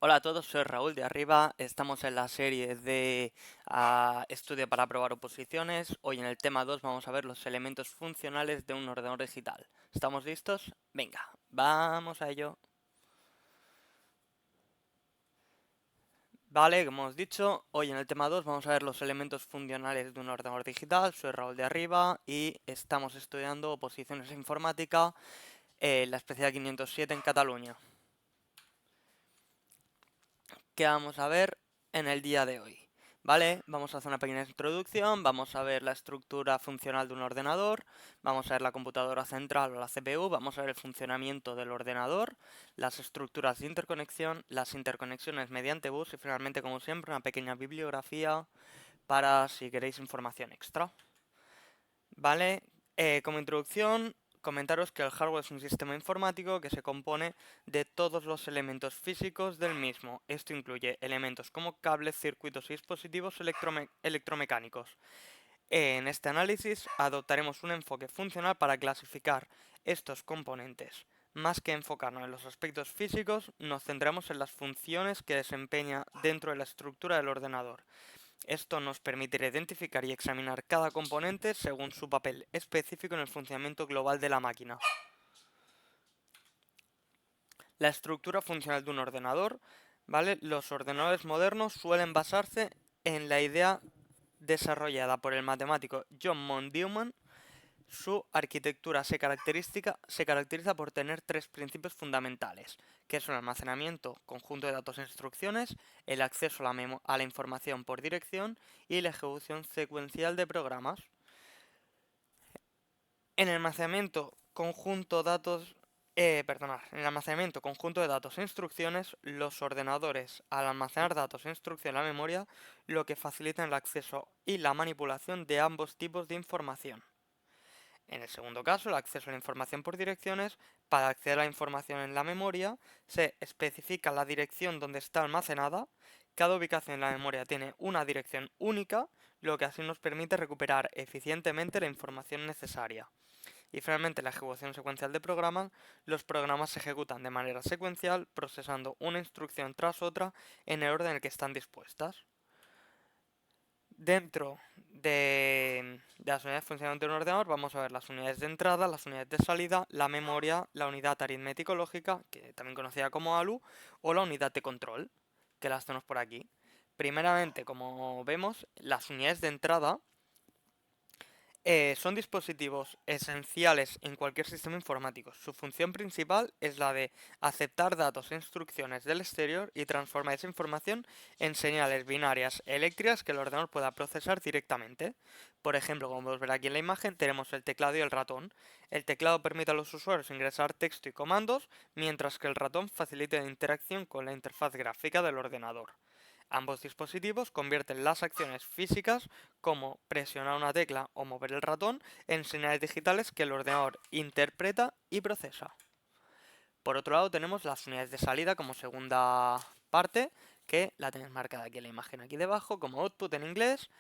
Hola a todos, soy Raúl de Arriba. Estamos en la serie de estudio para probar oposiciones. Hoy en el tema 2 vamos a ver los elementos funcionales de un ordenador digital. ¿Estamos listos? Venga, vamos a ello. Vale, como hemos dicho, hoy en el tema 2 vamos a ver los elementos funcionales de un ordenador digital. Soy Raúl de Arriba y estamos estudiando oposiciones e informática en la especialidad 507 en Cataluña. ¿Qué vamos a ver en el día de hoy? Vale, vamos a hacer una pequeña introducción, vamos a ver la estructura funcional de un ordenador, vamos a ver la computadora central o la CPU, vamos a ver el funcionamiento del ordenador, las estructuras de interconexión, las interconexiones mediante bus y finalmente, como siempre, una pequeña bibliografía para si queréis información extra. Vale, como introducción, comentaros que el hardware es un sistema informático que se compone de todos los elementos físicos del mismo. Esto incluye elementos como cables, circuitos y dispositivos electromecánicos. En este análisis adoptaremos un enfoque funcional para clasificar estos componentes. Más que enfocarnos en los aspectos físicos, nos centramos en las funciones que desempeña dentro de la estructura del ordenador. Esto nos permitirá identificar y examinar cada componente según su papel específico en el funcionamiento global de la máquina. La estructura funcional de un ordenador, ¿vale? Los ordenadores modernos suelen basarse en la idea desarrollada por el matemático John Monbiot. Su arquitectura se caracteriza por tener tres principios fundamentales, que son el almacenamiento, conjunto de datos e instrucciones, el acceso a la información por dirección y la ejecución secuencial de programas. En el almacenamiento en el almacenamiento conjunto de datos e instrucciones, los ordenadores, al almacenar datos e instrucción en la memoria, lo que facilita el acceso y la manipulación de ambos tipos de información. En el segundo caso, el acceso a la información por direcciones, para acceder a la información en la memoria, se especifica la dirección donde está almacenada. Cada ubicación en la memoria tiene una dirección única, lo que así nos permite recuperar eficientemente la información necesaria. Y finalmente, la ejecución secuencial de programas. Los programas se ejecutan de manera secuencial, procesando una instrucción tras otra en el orden en el que están dispuestas. Dentro de las unidades de funcionamiento de un ordenador vamos a ver las unidades de entrada, las unidades de salida, la memoria, la unidad aritmético-lógica, que también conocida como ALU, o la unidad de control, que las tenemos por aquí. Primeramente, como vemos, las unidades de entrada son dispositivos esenciales en cualquier sistema informático. Su función principal es la de aceptar datos e instrucciones del exterior y transformar esa información en señales binarias eléctricas que el ordenador pueda procesar directamente. Por ejemplo, como podemos ver aquí en la imagen, tenemos el teclado y el ratón. El teclado permite a los usuarios ingresar texto y comandos, mientras que el ratón facilita la interacción con la interfaz gráfica del ordenador. Ambos dispositivos convierten las acciones físicas, como presionar una tecla o mover el ratón, en señales digitales que el ordenador interpreta y procesa. Por otro lado, tenemos las unidades de salida como segunda parte, que la tenéis marcada aquí en la imagen aquí debajo, como output en inglés.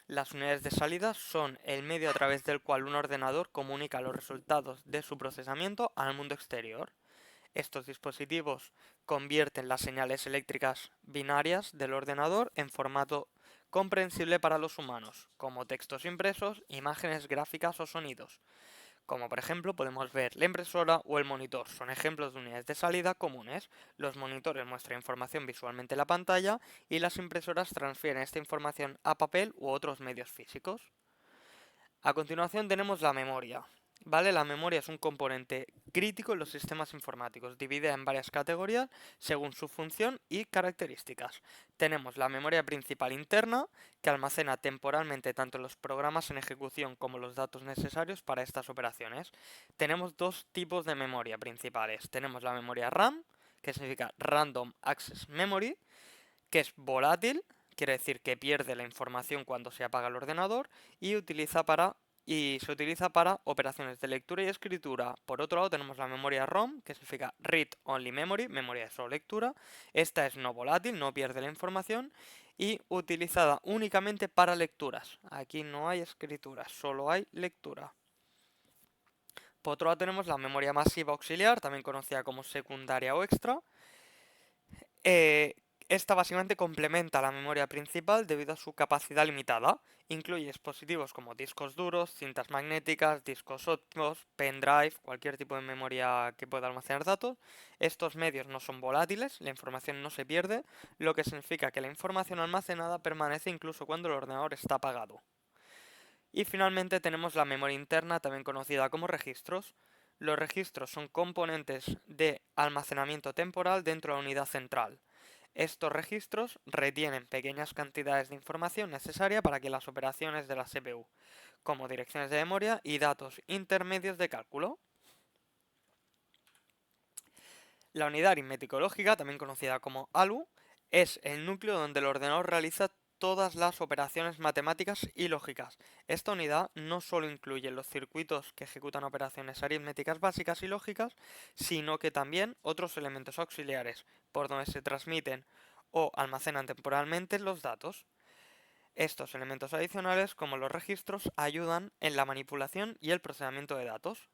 Las unidades de salida son el medio a través del cual un ordenador comunica los resultados de su procesamiento al mundo exterior. Estos dispositivos convierten las señales eléctricas binarias del ordenador en formato comprensible para los humanos, como textos impresos, imágenes gráficas o sonidos. Como por ejemplo podemos ver la impresora o el monitor, son ejemplos de unidades de salida comunes. Los monitores muestran información visualmente en la pantalla y las impresoras transfieren esta información a papel u otros medios físicos. A continuación tenemos la memoria. ¿Vale? La memoria es un componente crítico en los sistemas informáticos, dividida en varias categorías según su función y características. Tenemos la memoria principal interna, que almacena temporalmente tanto los programas en ejecución como los datos necesarios para estas operaciones. Tenemos dos tipos de memoria principales. Tenemos la memoria RAM, que significa Random Access Memory, que es volátil, quiere decir que pierde la información cuando se apaga el ordenador y se utiliza para operaciones de lectura y escritura. Por otro lado tenemos la memoria ROM, que significa Read Only Memory, memoria de solo lectura. Esta es no volátil, no pierde la información y utilizada únicamente para lecturas. Aquí no hay escritura, solo hay lectura. Por otro lado tenemos la memoria masiva auxiliar, también conocida como secundaria o extra, Eh, Esta básicamente complementa la memoria principal debido a su capacidad limitada. Incluye dispositivos como discos duros, cintas magnéticas, discos ópticos, pendrive, cualquier tipo de memoria que pueda almacenar datos. Estos medios no son volátiles, la información no se pierde, lo que significa que la información almacenada permanece incluso cuando el ordenador está apagado. Y finalmente tenemos la memoria interna, también conocida como registros. Los registros son componentes de almacenamiento temporal dentro de la unidad central. Estos registros retienen pequeñas cantidades de información necesaria para que las operaciones de la CPU, como direcciones de memoria y datos intermedios de cálculo. La unidad aritmético lógica, también conocida como ALU, es el núcleo donde el ordenador realiza todas las operaciones matemáticas y lógicas. Esta unidad no solo incluye los circuitos que ejecutan operaciones aritméticas básicas y lógicas, sino que también otros elementos auxiliares, por donde se transmiten o almacenan temporalmente los datos. Estos elementos adicionales, como los registros, ayudan en la manipulación y el procesamiento de datos.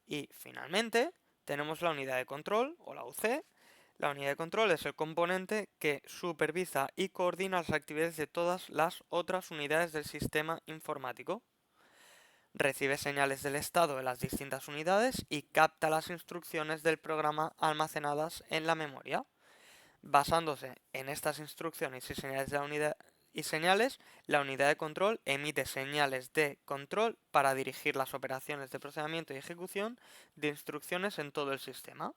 Y finalmente, tenemos la unidad de control, o la UC. La unidad de control es el componente que supervisa y coordina las actividades de todas las otras unidades del sistema informático. Recibe señales del estado de las distintas unidades y capta las instrucciones del programa almacenadas en la memoria. Basándose en estas instrucciones la unidad de control emite señales de control para dirigir las operaciones de procesamiento y ejecución de instrucciones en todo el sistema.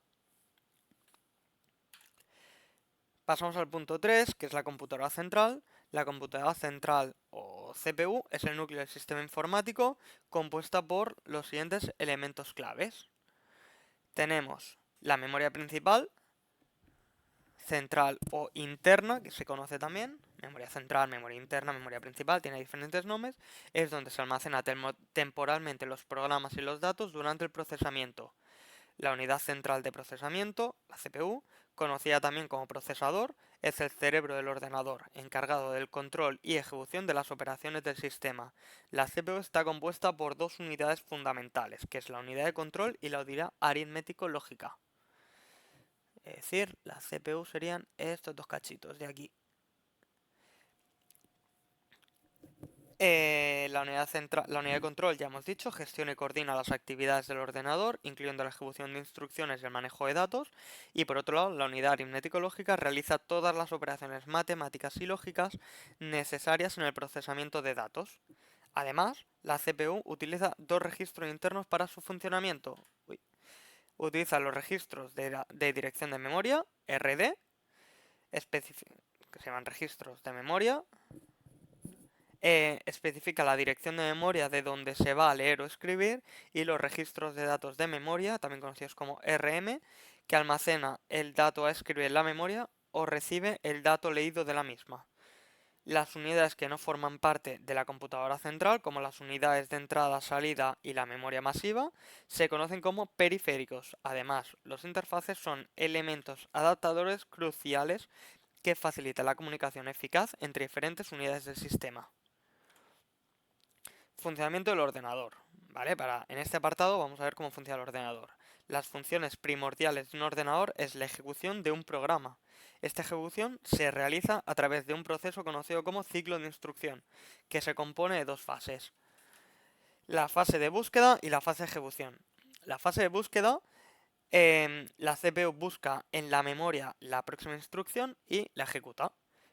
Pasamos al punto 3, que es la computadora central. La computadora central o CPU es el núcleo del sistema informático compuesta por los siguientes elementos claves. Tenemos la memoria principal, central o interna, que se conoce también, memoria central, memoria interna, memoria principal, tiene diferentes nombres, es donde se almacena temporalmente los programas y los datos durante el procesamiento. La unidad central de procesamiento, la CPU, conocida también como procesador, es el cerebro del ordenador, encargado del control y ejecución de las operaciones del sistema. La CPU está compuesta por dos unidades fundamentales, que es la unidad de control y la unidad aritmético-lógica. Es decir, la CPU serían estos dos cachitos de aquí. La unidad de control, ya hemos dicho, gestiona y coordina las actividades del ordenador, incluyendo la ejecución de instrucciones y el manejo de datos. Y por otro lado, la unidad aritmético-lógica realiza todas las operaciones matemáticas y lógicas necesarias en el procesamiento de datos. Además, la CPU utiliza dos registros internos para su funcionamiento. Utiliza los registros de dirección de memoria, RD, que se llaman registros de memoria. Especifica la dirección de memoria de donde se va a leer o escribir y los registros de datos de memoria, también conocidos como RM, que almacena el dato a escribir en la memoria o recibe el dato leído de la misma. Las unidades que no forman parte de la computadora central, como las unidades de entrada, salida y la memoria masiva, se conocen como periféricos. Además, los interfaces son elementos adaptadores cruciales que facilitan la comunicación eficaz entre diferentes unidades del sistema. Funcionamiento del ordenador. ¿Vale? En este apartado vamos a ver cómo funciona el ordenador. Las funciones primordiales de un ordenador es la ejecución de un programa. Esta ejecución se realiza a través de un proceso conocido como ciclo de instrucción, que se compone de dos fases: la fase de búsqueda y la fase de ejecución. La fase de búsqueda, la CPU busca en la memoria la próxima instrucción y la ejecuta.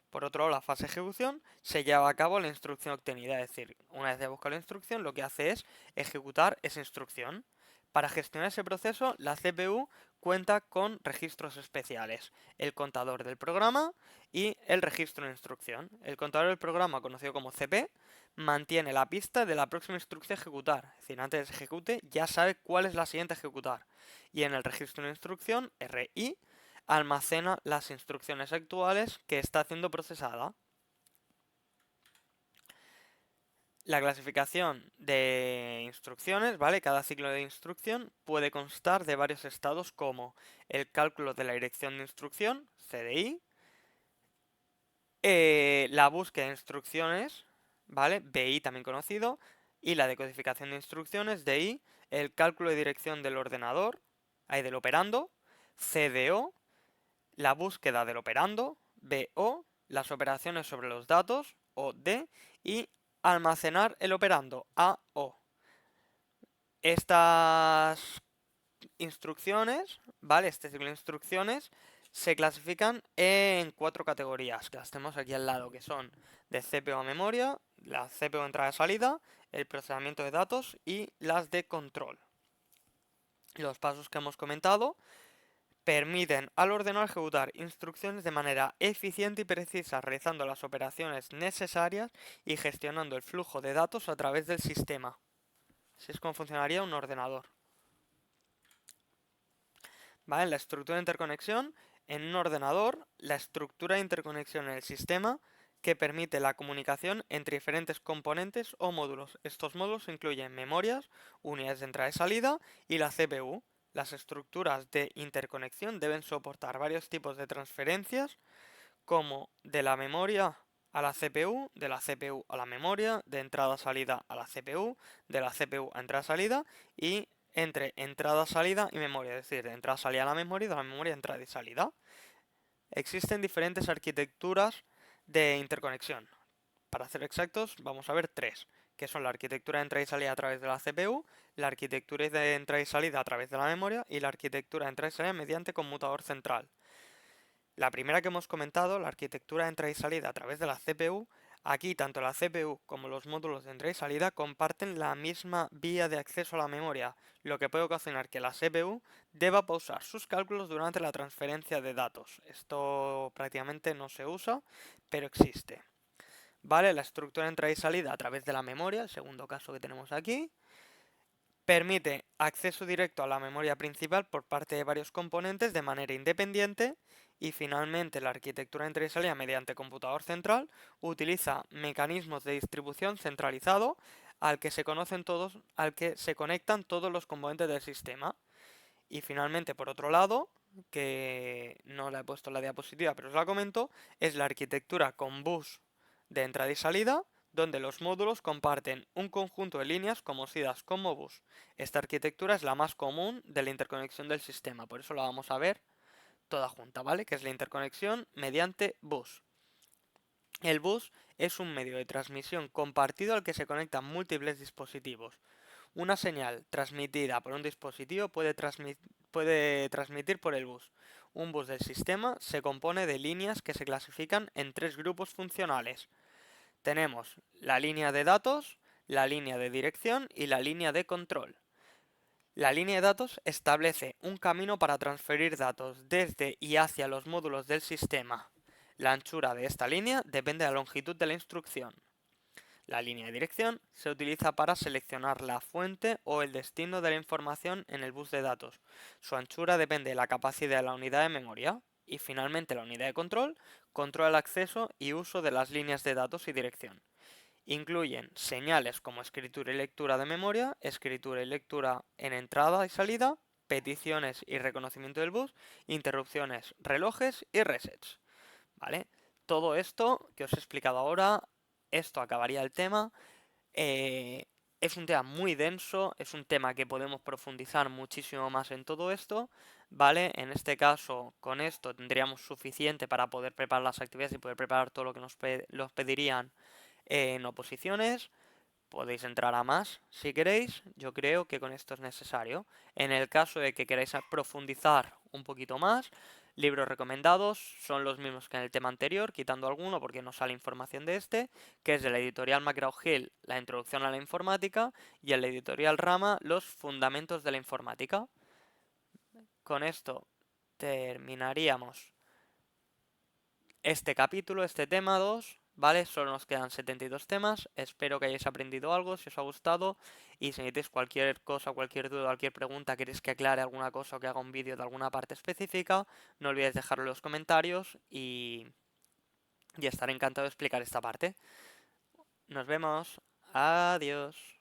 Por otro lado, la fase de ejecución se lleva a cabo la instrucción obtenida, es decir, una vez ya busca la instrucción, lo que hace es ejecutar esa instrucción. Para gestionar ese proceso, la CPU cuenta con registros especiales: el contador del programa y el registro de instrucción. El contador del programa, conocido como CP, mantiene la pista de la próxima instrucción a ejecutar, es decir, antes de que se ejecute ya sabe cuál es la siguiente a ejecutar. Y en el registro de instrucción, RI, almacena las instrucciones actuales que está siendo procesada. La clasificación de instrucciones, ¿vale? Cada ciclo de instrucción puede constar de varios estados, como el cálculo de la dirección de instrucción, CDI, la búsqueda de instrucciones, ¿vale? BI también conocido, y la decodificación de instrucciones, DI, el cálculo de dirección del ordenador, ahí del operando, CDO, la búsqueda del operando, BO, las operaciones sobre los datos, o D, y almacenar el operando, AO. Estas instrucciones, ¿vale? Este ciclo de instrucciones se clasifican en 4 categorías, que las tenemos aquí al lado, que son de CPU a memoria, la CPU entrada-salida, el procesamiento de datos y las de control. Los pasos que hemos comentado permiten al ordenador ejecutar instrucciones de manera eficiente y precisa, realizando las operaciones necesarias y gestionando el flujo de datos a través del sistema. Así es como funcionaría un ordenador. ¿Vale? La estructura de interconexión en un ordenador, la estructura de interconexión en el sistema que permite la comunicación entre diferentes componentes o módulos. Estos módulos incluyen memorias, unidades de entrada y salida y la CPU. Las estructuras de interconexión deben soportar varios tipos de transferencias, como de la memoria a la CPU, de la CPU a la memoria, de entrada-salida a la CPU, de la CPU a entrada-salida y entre entrada, salida y memoria, es decir, de entrada, salida a la memoria y de la memoria, entrada y salida. Existen diferentes arquitecturas de interconexión. Para ser exactos, vamos a ver 3, que son la arquitectura de entrada y salida a través de la CPU, la arquitectura de entrada y salida a través de la memoria y la arquitectura de entrada y salida mediante conmutador central. La primera que hemos comentado, la arquitectura de entrada y salida a través de la CPU, aquí tanto la CPU como los módulos de entrada y salida comparten la misma vía de acceso a la memoria, lo que puede ocasionar que la CPU deba pausar sus cálculos durante la transferencia de datos. Esto prácticamente no se usa, pero existe. ¿Vale? La estructura de entrada y salida a través de la memoria, el segundo caso que tenemos aquí, permite acceso directo a la memoria principal por parte de varios componentes de manera independiente. Y finalmente la arquitectura de entrada y salida mediante computador central utiliza mecanismos de distribución centralizado al que se conectan todos los componentes del sistema. Y finalmente, por otro lado, que no la he puesto en la diapositiva, pero os la comento, es la arquitectura con bus de entrada y salida, donde los módulos comparten un conjunto de líneas conocidas como bus. Esta arquitectura es la más común de la interconexión del sistema, por eso la vamos a ver toda junta, ¿vale? Que es la interconexión mediante bus. El bus es un medio de transmisión compartido al que se conectan múltiples dispositivos. Una señal transmitida por un dispositivo puede transmitir por el bus. Un bus del sistema se compone de líneas que se clasifican en 3 grupos funcionales. Tenemos la línea de datos, la línea de dirección y la línea de control. La línea de datos establece un camino para transferir datos desde y hacia los módulos del sistema. La anchura de esta línea depende de la longitud de la instrucción. La línea de dirección se utiliza para seleccionar la fuente o el destino de la información en el bus de datos. Su anchura depende de la capacidad de la unidad de memoria. Y finalmente la unidad de control controla el acceso y uso de las líneas de datos y dirección. Incluyen señales como escritura y lectura de memoria, escritura y lectura en entrada y salida, peticiones y reconocimiento del bus, interrupciones, relojes y resets. ¿Vale? Todo esto que os he explicado ahora, esto acabaría el tema. Es un tema muy denso, es un tema que podemos profundizar muchísimo más en todo esto, ¿vale? En este caso, con esto tendríamos suficiente para poder preparar las actividades y poder preparar todo lo que nos pedirían en oposiciones. Podéis entrar a más si queréis, yo creo que con esto es necesario. En el caso de que queráis profundizar un poquito más, libros recomendados son los mismos que en el tema anterior, quitando alguno porque no sale información de este, que es de la editorial McGraw-Hill, La introducción a la informática, y en la editorial Rama, Los fundamentos de la informática. Con esto terminaríamos este capítulo, este tema 2, ¿vale? Solo nos quedan 72 temas, espero que hayáis aprendido algo, si os ha gustado, y si necesitáis cualquier cosa, cualquier duda, cualquier pregunta, queréis que aclare alguna cosa o que haga un vídeo de alguna parte específica, no olvidéis dejarlo en los comentarios y estaré encantado de explicar esta parte. Nos vemos, adiós.